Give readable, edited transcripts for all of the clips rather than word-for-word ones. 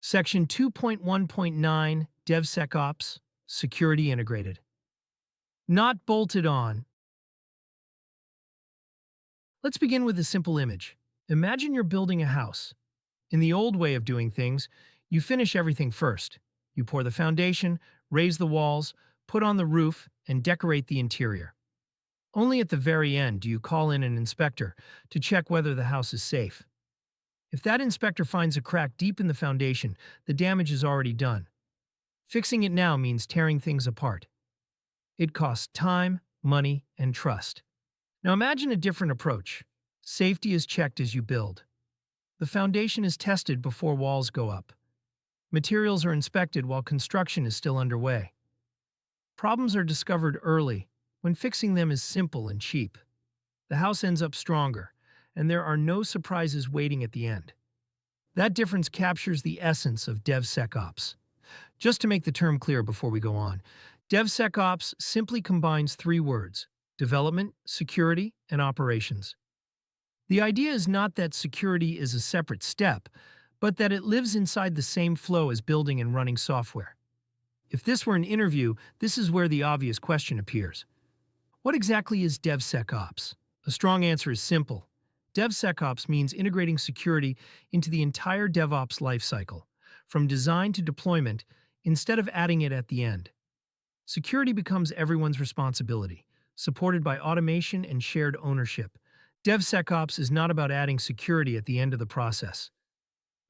Section 2.1.9 DevSecOps Security Integrated. Not bolted on. Let's begin with a simple image. Imagine you're building a house. In the old way of doing things, you finish everything first. You pour the foundation, raise the walls, put on the roof, and decorate the interior. Only at the very end do you call in an inspector to check whether the house is safe. If that inspector finds a crack deep in the foundation, the damage is already done. Fixing it now means tearing things apart. It costs time, money, and trust. Now imagine a different approach. Safety is checked as you build. The foundation is tested before walls go up. Materials are inspected while construction is still underway. Problems are discovered early, when fixing them is simple and cheap. The house ends up stronger, and there are no surprises waiting at the end. That difference captures the essence of DevSecOps. Just to make the term clear before we go on, DevSecOps simply combines three words: development, security, and operations. The idea is not that security is a separate step, but that it lives inside the same flow as building and running software. If this were an interview, this is where the obvious question appears. What exactly is DevSecOps? A strong answer is simple. DevSecOps means integrating security into the entire DevOps lifecycle, from design to deployment, instead of adding it at the end. Security becomes everyone's responsibility, supported by automation and shared ownership. DevSecOps is not about adding security at the end of the process.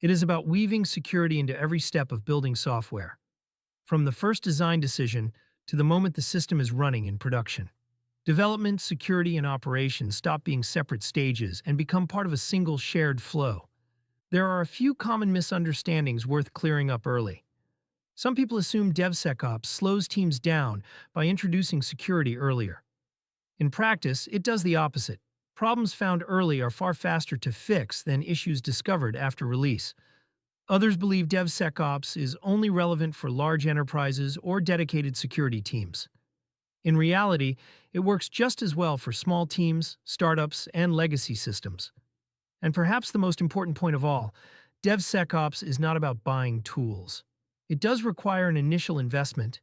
It is about weaving security into every step of building software, from the first design decision to the moment the system is running in production. Development, security, and operations stop being separate stages and become part of a single shared flow. There are a few common misunderstandings worth clearing up early. Some people assume DevSecOps slows teams down by introducing security earlier. In practice, it does the opposite. Problems found early are far faster to fix than issues discovered after release. Others believe DevSecOps is only relevant for large enterprises or dedicated security teams. In reality, it works just as well for small teams, startups, and legacy systems. And perhaps the most important point of all, DevSecOps is not about buying tools. It does require an initial investment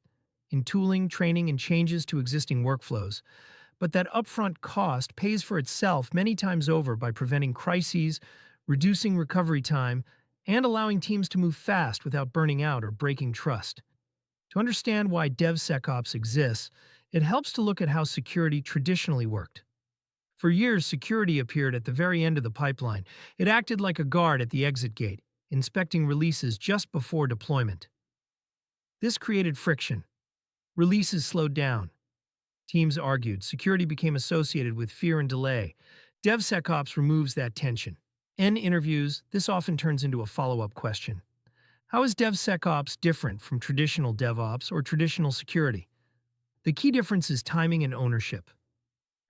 in tooling, training, and changes to existing workflows, but that upfront cost pays for itself many times over by preventing crises, reducing recovery time, and allowing teams to move fast without burning out or breaking trust. To understand why DevSecOps exists, it helps to look at how security traditionally worked. For years, security appeared at the very end of the pipeline. It acted like a guard at the exit gate, inspecting releases just before deployment. This created friction. Releases slowed down. Teams argued. Security became associated with fear and delay. DevSecOps removes that tension. In interviews, this often turns into a follow-up question. How is DevSecOps different from traditional DevOps or traditional security? The key difference is timing and ownership.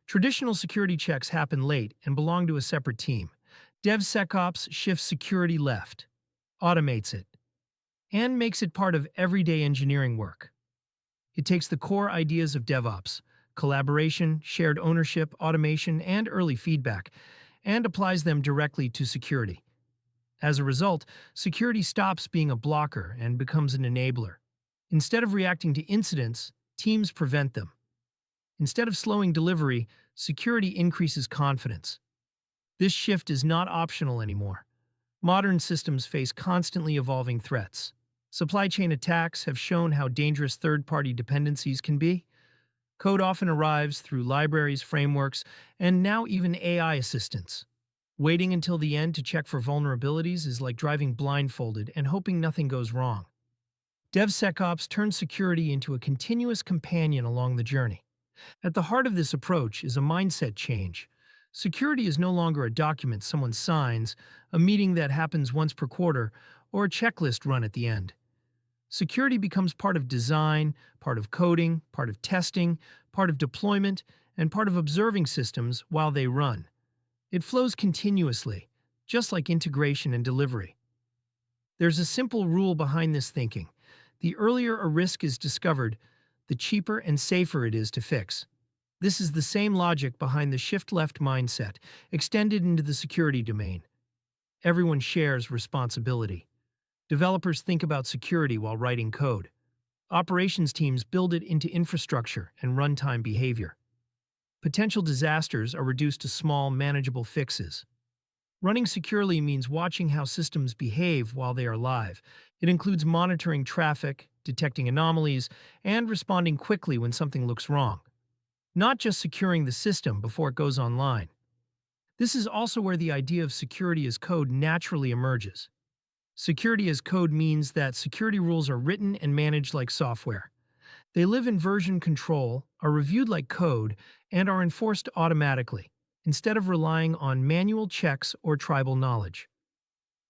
Traditional security checks happen late and belong to a separate team. DevSecOps shifts security left, automates it, and makes it part of everyday engineering work. It takes the core ideas of DevOps, collaboration, shared ownership, automation, and early feedback, and applies them directly to security. As a result, security stops being a blocker and becomes an enabler. Instead of reacting to incidents, teams prevent them. Instead of slowing delivery, security increases confidence. This shift is not optional anymore. Modern systems face constantly evolving threats. Supply chain attacks have shown how dangerous third-party dependencies can be. Code often arrives through libraries, frameworks, and now even AI assistants. Waiting until the end to check for vulnerabilities is like driving blindfolded and hoping nothing goes wrong. DevSecOps turns security into a continuous companion along the journey. At the heart of this approach is a mindset change. Security is no longer a document someone signs, a meeting that happens once per quarter, or a checklist run at the end. Security becomes part of design, part of coding, part of testing, part of deployment, and part of observing systems while they run. It flows continuously, just like integration and delivery. There's a simple rule behind this thinking. The earlier a risk is discovered, the cheaper and safer it is to fix. This is the same logic behind the shift-left mindset, extended into the security domain. Everyone shares responsibility. Developers think about security while writing code. Operations teams build it into infrastructure and runtime behavior. Potential disasters are reduced to small, manageable fixes. Running securely means watching how systems behave while they are live. It includes monitoring traffic, detecting anomalies, and responding quickly when something looks wrong. Not just securing the system before it goes online. This is also where the idea of security as code naturally emerges. Security as code means that security rules are written and managed like software. They live in version control, are reviewed like code, and are enforced automatically, instead of relying on manual checks or tribal knowledge.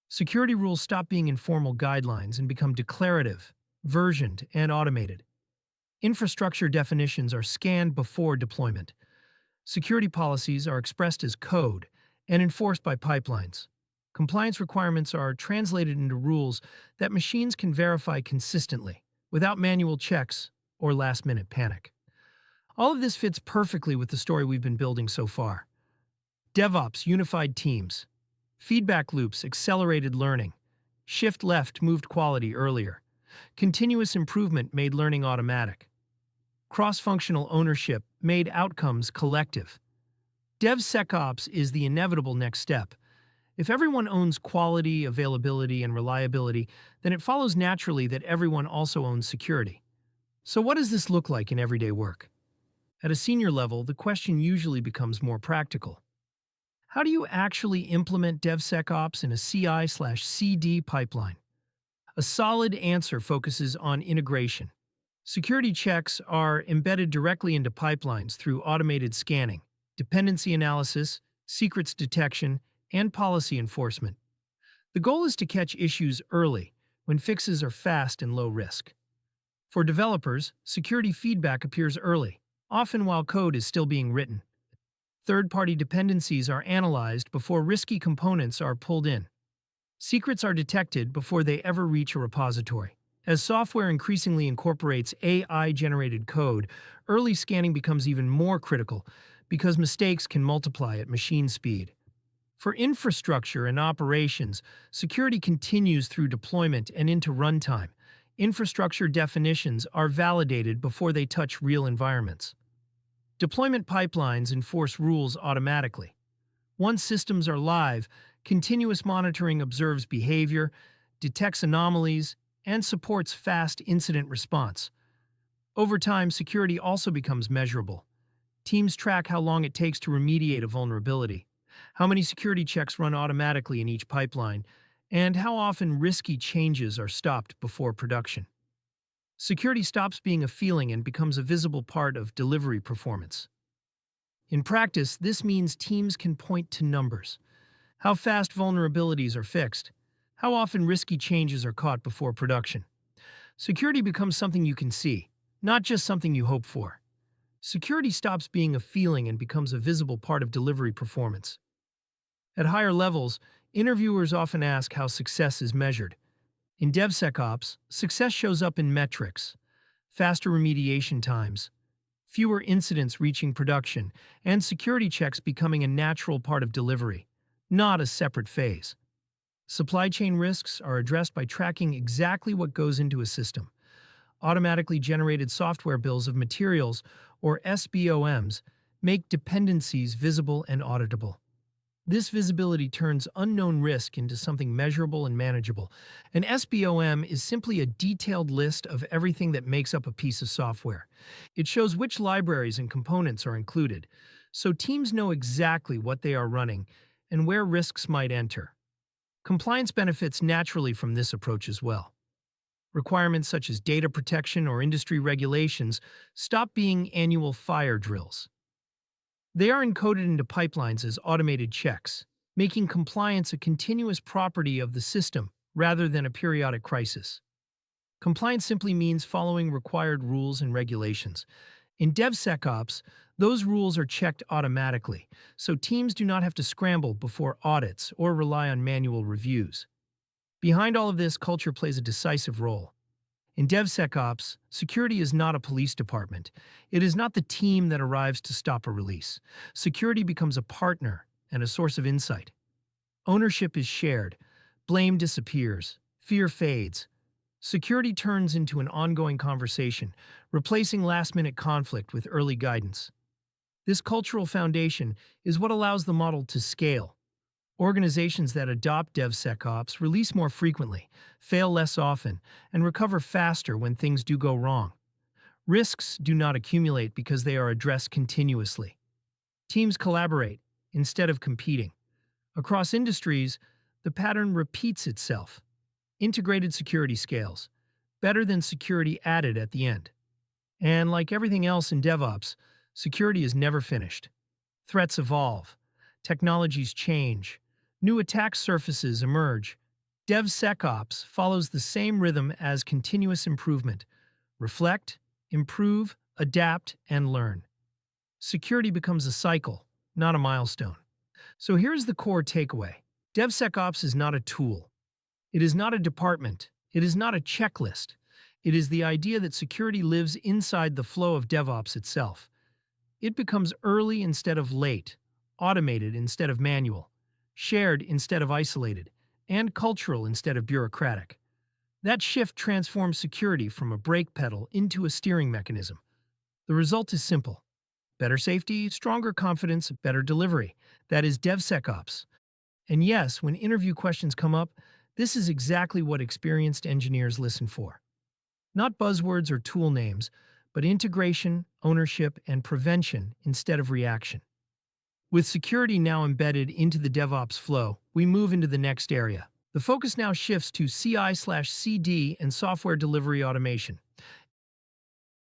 Security rules stop being informal guidelines and become declarative, versioned, and automated. Infrastructure definitions are scanned before deployment. Security policies are expressed as code and enforced by pipelines. Compliance requirements are translated into rules that machines can verify consistently, without manual checks or last-minute panic. All of this fits perfectly with the story we've been building so far. DevOps unified teams. Feedback loops accelerated learning. Shift left moved quality earlier. Continuous improvement made learning automatic. Cross-functional ownership made outcomes collective. DevSecOps is the inevitable next step. If everyone owns quality, availability, and reliability, then it follows naturally that everyone also owns security. So what does this look like in everyday work? At a senior level, the question usually becomes more practical. How do you actually implement DevSecOps in a CI/CD pipeline? A solid answer focuses on integration. Security checks are embedded directly into pipelines through automated scanning, dependency analysis, secrets detection, and policy enforcement. The goal is to catch issues early, when fixes are fast and low risk. For developers, security feedback appears early, often while code is still being written. Third-party dependencies are analyzed before risky components are pulled in. Secrets are detected before they ever reach a repository. As software increasingly incorporates AI-generated code, early scanning becomes even more critical because mistakes can multiply at machine speed. For infrastructure and operations, security continues through deployment and into runtime. Infrastructure definitions are validated before they touch real environments. Deployment pipelines enforce rules automatically. Once systems are live, continuous monitoring observes behavior, detects anomalies, and supports fast incident response. Over time, security also becomes measurable. Teams track how long it takes to remediate a vulnerability, how many security checks run automatically in each pipeline, and how often risky changes are stopped before production. Security stops being a feeling and becomes a visible part of delivery performance. In practice, this means teams can point to numbers. How fast vulnerabilities are fixed, how often risky changes are caught before production. Security becomes something you can see, not just something you hope for. Security stops being a feeling and becomes a visible part of delivery performance. At higher levels, interviewers often ask how success is measured. In DevSecOps, success shows up in metrics: faster remediation times, fewer incidents reaching production, and security checks becoming a natural part of delivery, not a separate phase. Supply chain risks are addressed by tracking exactly what goes into a system. Automatically generated software bills of materials, or SBOMs, make dependencies visible and auditable. This visibility turns unknown risk into something measurable and manageable. An SBOM is simply a detailed list of everything that makes up a piece of software. It shows which libraries and components are included, so teams know exactly what they are running and where risks might enter. Compliance benefits naturally from this approach as well. Requirements such as data protection or industry regulations stop being annual fire drills. They are encoded into pipelines as automated checks, making compliance a continuous property of the system rather than a periodic crisis. Compliance simply means following required rules and regulations. In DevSecOps, those rules are checked automatically, so teams do not have to scramble before audits or rely on manual reviews. Behind all of this, culture plays a decisive role. In DevSecOps, security is not a police department. It is not the team that arrives to stop a release. Security becomes a partner and a source of insight. Ownership is shared. Blame disappears. Fear fades. Security turns into an ongoing conversation, replacing last-minute conflict with early guidance. This cultural foundation is what allows the model to scale. Organizations that adopt DevSecOps release more frequently, fail less often, and recover faster when things do go wrong. Risks do not accumulate because they are addressed continuously. Teams collaborate instead of competing. Across industries, the pattern repeats itself. Integrated security scales, better than security added at the end. And like everything else in DevOps, security is never finished. Threats evolve, technologies change, new attack surfaces emerge. DevSecOps follows the same rhythm as continuous improvement. Reflect, improve, adapt, and learn. Security becomes a cycle, not a milestone. So here's the core takeaway. DevSecOps is not a tool. It is not a department. It is not a checklist. It is the idea that security lives inside the flow of DevOps itself. It becomes early instead of late, automated instead of manual, shared instead of isolated, and cultural instead of bureaucratic. That shift transforms security from a brake pedal into a steering mechanism. The result is simple. Better safety, stronger confidence, better delivery. That is DevSecOps. And yes, when interview questions come up, this is exactly what experienced engineers listen for. Not buzzwords or tool names, but integration, ownership, and prevention instead of reaction. With security now embedded into the DevOps flow, we move into the next area. The focus now shifts to CI/CD and software delivery automation.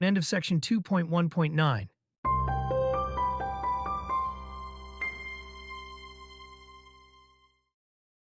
End of section 2.1.9.